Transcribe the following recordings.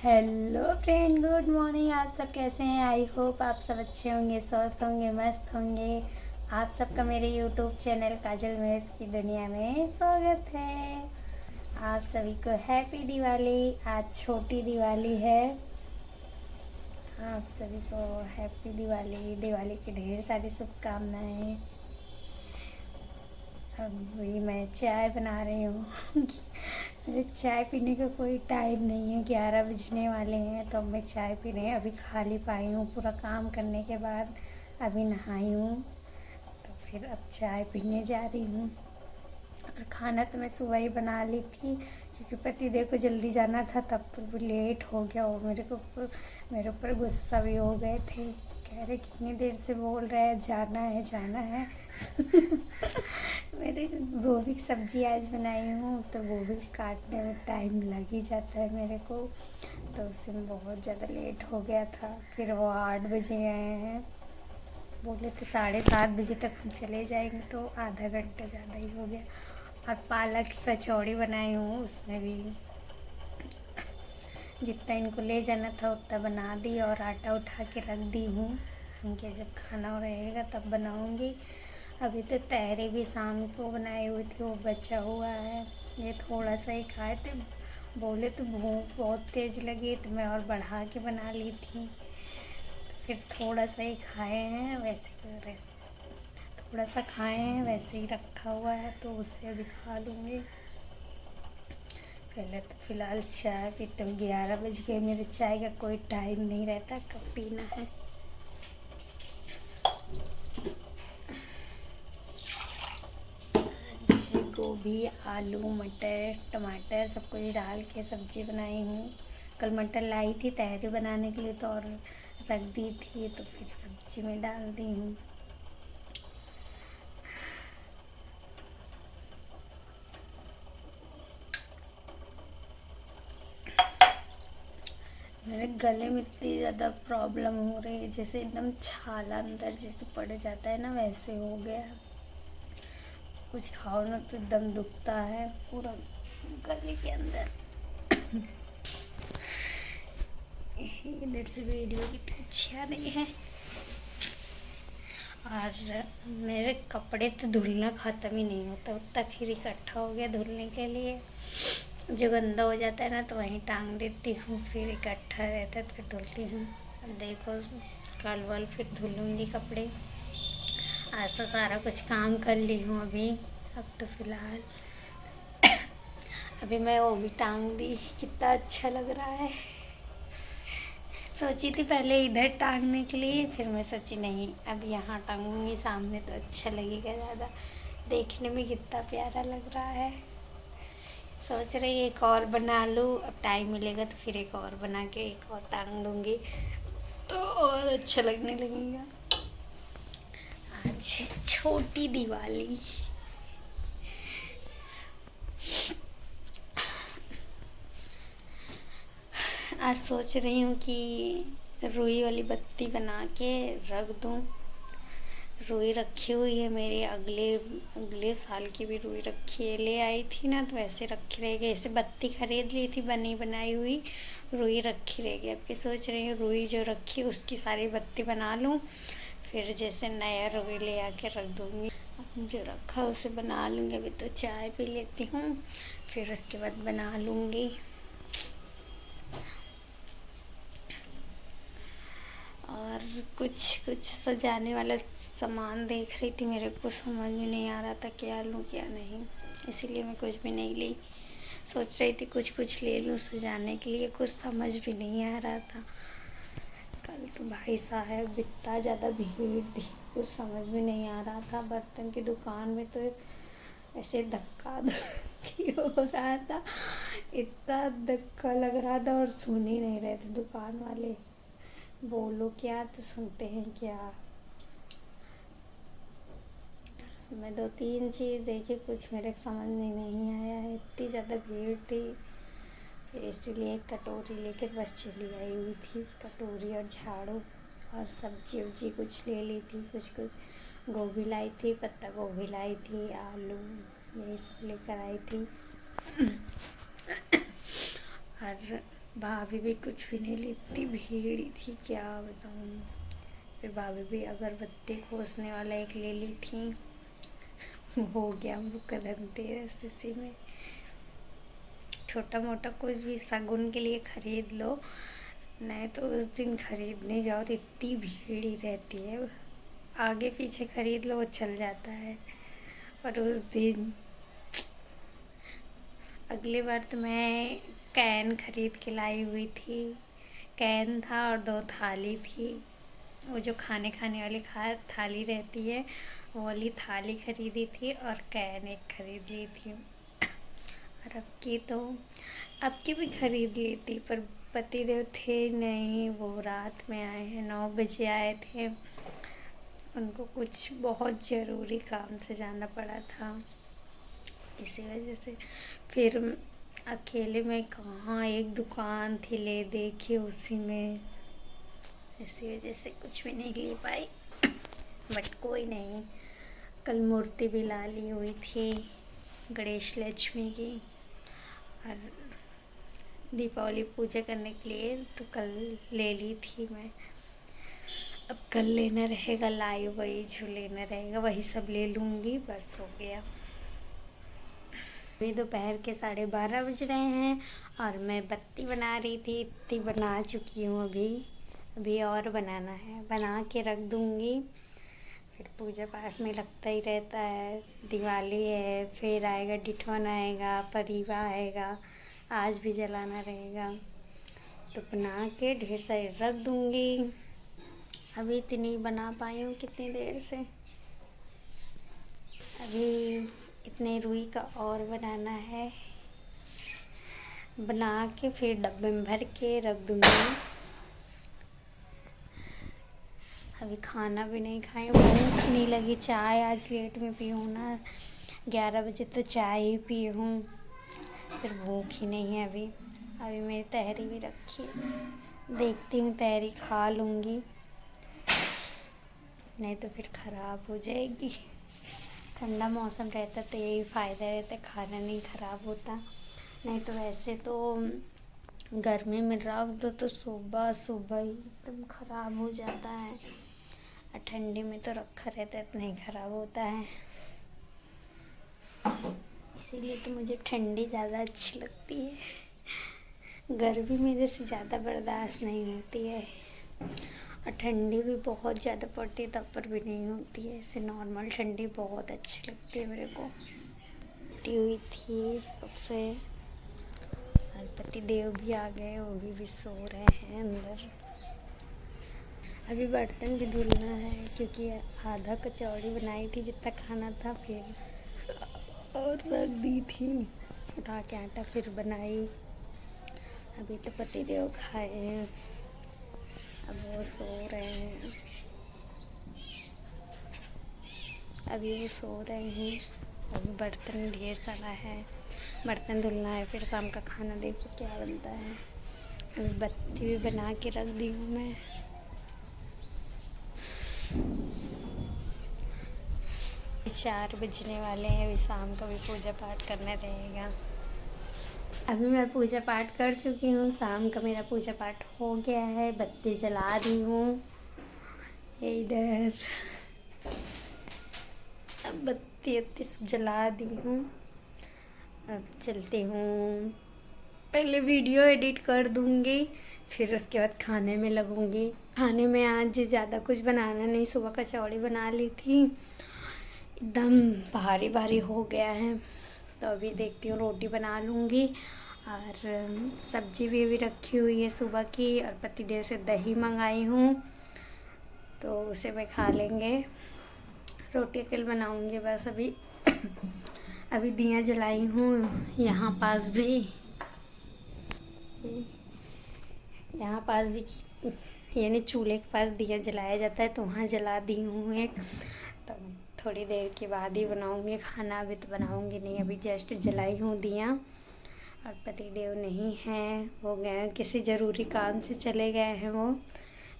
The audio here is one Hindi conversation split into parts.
Hello friend, good morning. आप सब कैसे हैं? आई होप आप सब अच्छे होंगे, स्वस्थ होंगे, मस्त होंगे। आप सबका मेरे यूट्यूब चैनल काजल महेश की दुनिया में स्वागत है। आप सभी को हैप्पी दिवाली। आज छोटी दिवाली है। आप सभी को हैप्पी दिवाली, दिवाली की ढेर सारी शुभकामनाएं। अभी मैं चाय बना रही हूँ। मुझे चाय पीने का कोई टाइम नहीं है, 11 बजने वाले हैं तो अब मैं चाय पी रही हूँ। अभी खा ली पाई हूँ, पूरा काम करने के बाद अभी नहाई हूँ तो फिर अब चाय पीने जा रही हूँ। और खाना तो मैं सुबह ही बना ली थी क्योंकि पतिदेव को जल्दी जाना था, तब तो लेट हो गया। वो मेरे ऊपर गुस्सा भी हो गए थे, कह रहे कितनी देर से बोल रहे हैं जाना है जाना है। मेरे गोभी की सब्ज़ी आज बनाई हूँ तो गोभी काटने में टाइम लग ही जाता है मेरे को, तो उसमें बहुत ज़्यादा लेट हो गया था। फिर वो 8 बजे आए हैं, बोले थे 7:30 बजे तक हम चले जाएंगे, तो आधा घंटा ज़्यादा ही हो गया। और पालक की कचौड़ी बनाई हूँ, उसमें भी जितना इनको ले जाना था उतना बना दी और आटा उठा के रख दी हूँ। इनके जब खाना रहेगा तब बनाऊँगी। अभी तो तहरी भी शाम को बनाई हुई थी, वो बचा हुआ है। ये थोड़ा सा ही खाए थे, बोले तो भूख बहुत तेज़ लगी तो मैं और बढ़ा के बना ली थी, तो फिर थोड़ा सा ही खाए हैं। वैसे थोड़ा सा खाए हैं, वैसे ही रखा हुआ है तो उससे अभी खा लूँगी। पहले तो फ़िलहाल चाय पीते हूँ। 11 बज गए, मेरे चाय का कोई टाइम नहीं रहता कब पीना है। गोभी, आलू, मटर, टमाटर सब कुछ डाल के सब्ज़ी बनाई हूँ। कल मटर लाई थी तहरी बनाने के लिए तो और रख दी थी, तो फिर सब्ज़ी में डाल दी हूँ। मेरे गले में इतनी ज़्यादा प्रॉब्लम हो रही है, जैसे एकदम छाला अंदर जैसे पड़ जाता है ना, वैसे हो गया है। कुछ खाओ ना तो एकदम दुखता है पूरा गले के अंदर। इधर से वीडियो की तो अच्छी आ रही है। और मेरे कपड़े तो धुलना ख़त्म ही नहीं होता, उतना फिर इकट्ठा हो गया धुलने के लिए। जो गंदा हो जाता है ना तो वहीं टांग देती हूँ, फिर इकट्ठा रहता है तो फिर धुलती हूँ। अब देखो कल वल फिर धुलूँगी कपड़े। आज तो सारा कुछ काम कर ली हूँ अभी। अब तो फ़िलहाल अभी मैं वो भी टांग दी, कितना अच्छा लग रहा है। सोची थी पहले इधर टांगने के लिए, फिर मैं सोची नहीं अब यहाँ टांगूंगी सामने तो अच्छा लगेगा ज़्यादा, देखने में कितना प्यारा लग रहा है। सोच रही एक और बना लूँ, अब टाइम मिलेगा तो फिर एक और बना के एक और टांग दूँगी तो और अच्छा लगने लगेगा। आज छोटी दिवाली। आज सोच रही हूँ कि रुई वाली बत्ती बना के रख दूँ। रुई रखी हुई है मेरी, अगले अगले साल की भी रुई रखी है, ले आई थी ना तो वैसे रखी रहेगी। ऐसे बत्ती खरीद ली थी बनी बनाई हुई, रुई रखी रहेगी। अब की सोच रही हूँ रुई जो रखी उसकी सारी बत्ती बना लूँ, फिर जैसे नया रुई ले आके रख दूँगी। जो रखा उसे बना लूँगी। अभी तो चाय पी लेती हूँ, फिर उसके बाद बना लूँगी। और कुछ कुछ सजाने वाला सामान देख रही थी, मेरे को समझ में नहीं आ रहा था क्या लूँ क्या नहीं, इसीलिए मैं कुछ भी नहीं ली। सोच रही थी कुछ कुछ ले लूँ सजाने के लिए, कुछ समझ भी नहीं आ रहा था। कल तो भाई साहब इतना ज़्यादा भीड़ थी, कुछ समझ में नहीं आ रहा था। बर्तन की दुकान में तो ऐसे धक्का धक्की हो रहा था, इतना धक्का लग रहा था और सुन ही नहीं रहे थे दुकान वाले। बोलो क्या तो सुनते हैं क्या। मैं 2-3 चीज़ देखी, कुछ मेरे समझ में नहीं आया है, इतनी ज़्यादा भीड़ थी। फिर इसीलिए एक कटोरी लेकर बस चली आई हुई थी, कटोरी और झाड़ू। और सब्जी उब्जी कुछ ले ली थी, कुछ कुछ गोभी लाई थी, पत्ता गोभी लाई थी, आलू यही सब लेकर आई थी। और भाभी भी कुछ भी नहीं ली, इतनी भीड़ थी क्या बताऊँ। फिर भाभी भी अगरबत्ती खोसने वाला एक ले ली थी। हो गया हम लोग का धनतेरस इसी में। छोटा मोटा कुछ भी शगुन के लिए खरीद लो, नहीं तो उस दिन खरीदने जाओ तो इतनी भीड़ ही रहती है। आगे पीछे खरीद लो वो चल जाता है, और उस दिन अगली बार तो मैं कैन खरीद के लाई हुई थी। कैन था और 2 थाली थी। वो जो खाने वाली थाली रहती है, वो वाली थाली खरीदी थी और कैन एक खरीद ली थी। और अब की भी खरीद ली थी, पर पतिदेव थे नहीं, वो रात में आए हैं, 9 बजे आए थे। उनको कुछ बहुत ज़रूरी काम से जाना पड़ा था, इसी वजह से फिर अकेले में कहाँ एक दुकान थी ले देखी उसी में, इसी वजह से कुछ भी नहीं ले पाई। बट कोई नहीं, कल मूर्ति भी ला ली हुई थी गणेश लक्ष्मी की, और दीपावली पूजा करने के लिए तो कल ले ली थी मैं। अब कल लेना रहेगा, लाई वही जो लेना रहेगा वही सब ले लूँगी, बस हो गया। अभी दोपहर के 12:30 बज रहे हैं और मैं बत्ती बना रही थी। इतनी बना चुकी हूँ, अभी और बनाना है, बना के रख दूँगी। फिर पूजा पाठ में लगता ही रहता है। दिवाली है, फिर आएगा डिठवन, आएगा परीवा, आएगा, आज भी जलाना रहेगा, तो बना के ढेर सारी रख दूँगी। अभी इतनी बना पाई हूँ कितनी देर से, अभी इतने रुई का और बनाना है। बना के फिर डब्बे में भर के रख दूँगी। अभी खाना भी नहीं खाई, भूख नहीं लगी। चाय आज लेट में पी हूँ ना, 11 बजे तो चाय ही पी हूँ, फिर भूख ही नहीं है अभी मेरी तहरी भी रखी है, देखती हूँ तहरी खा लूँगी, नहीं तो फिर ख़राब हो जाएगी। ठंडा मौसम रहता तो यही फ़ायदा रहता, खाना नहीं ख़राब होता। नहीं तो वैसे तो गर्मी में रख दो तो सुबह सुबह ही एकदम ख़राब हो जाता है, और ठंडी में तो रखा रहता है तो नहीं ख़राब होता है। इसीलिए तो मुझे ठंडी ज़्यादा अच्छी लगती है। गर्मी मेरे से ज़्यादा बर्दाश्त नहीं होती है, और ठंडी भी बहुत ज़्यादा पड़ती है तब पर भी नहीं होती है। ऐसे नॉर्मल ठंडी बहुत अच्छी लगती है मेरे को। टी हुई थी कब से, और पति देव भी आ गए, वो भी सो रहे हैं अंदर। अभी बर्तन भी धुलना है, क्योंकि आधा कचौड़ी बनाई थी जितना खाना था, फिर और रख दी थी उठा के आटा, फिर बनाई। अभी तो पति देव खाए हैं, अब वो सो रहे हैं, अभी वो सो रहे हैं। अभी बर्तन ढेर सारा है, बर्तन धुलना है, फिर शाम का खाना देखो क्या बनता है। अभी बत्ती भी बना के रख दी हूँ मैं। चार बजने वाले हैं, अभी शाम का भी पूजा पाठ करना रहेगा। अभी मैं पूजा पाठ कर चुकी हूँ, शाम का मेरा पूजा पाठ हो गया है। बत्ती जला दी हूँ इधर, अब बत्ती सब जला दी हूँ। अब चलती हूँ, पहले वीडियो एडिट कर दूँगी, फिर उसके बाद खाने में लगूँगी। खाने में आज ज़्यादा कुछ बनाना नहीं, सुबह कचौड़ी बना ली थी, एकदम भारी भारी हो गया है, तो अभी देखती हूँ रोटी बना लूँगी। और सब्जी भी अभी रखी हुई है सुबह की, और पतिदेव से दही मंगाई हूँ, तो उसे मैं खा लेंगे। रोटी अकेले बनाऊँगी बस। अभी दिया जलाई हूँ, यहाँ पास भी यानी चूल्हे के पास दिया जलाया जाता है, तो वहाँ जला दी हूँ एक। तो थोड़ी देर के बाद ही बनाऊँगी खाना, अभी तो बनाऊँगी नहीं, अभी जस्ट जलाई हूँ दिया। और पतिदेव नहीं हैं, वो गए किसी ज़रूरी काम से, चले गए हैं। वो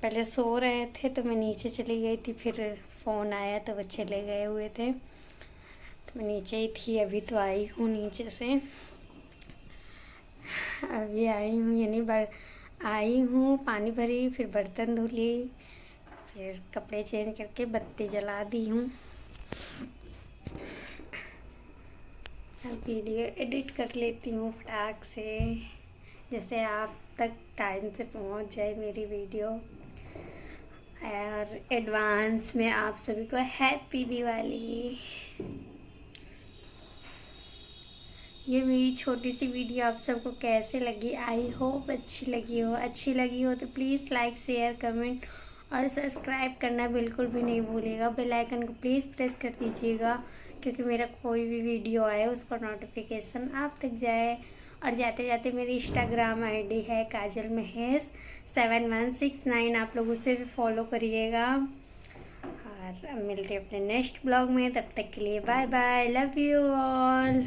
पहले सो रहे थे तो मैं नीचे चली गई थी, फिर फ़ोन आया तो वो चले गए हुए थे, तो मैं नीचे ही थी। अभी तो आई हूँ नीचे से, अभी आई हूँ, यानी आई हूँ, पानी भरी, फिर बर्तन धुली, फिर कपड़े चेंज करके बत्ती जला दी हूँ। अब वीडियो एडिट कर लेती हूँ फटाक से, जैसे आप तक टाइम से पहुँच जाए मेरी वीडियो। और एडवांस में आप सभी को हैप्पी दिवाली। ये मेरी छोटी सी वीडियो आप सबको कैसे लगी? आई होप अच्छी लगी हो। अच्छी लगी हो तो प्लीज़ लाइक, शेयर, कमेंट और सब्सक्राइब करना बिल्कुल भी नहीं भूलिएगा। बेल आइकन को प्लीज़ प्रेस कर दीजिएगा, क्योंकि मेरा कोई भी वीडियो आए उसका नोटिफिकेशन आप तक जाए। और जाते जाते मेरी इंस्टाग्राम आईडी है काजल महेश 7169, आप लोग उसे भी फॉलो करिएगा। और अब मिलते हैं अपने नेक्स्ट ब्लॉग में, तब तक के लिए bye bye, love you all.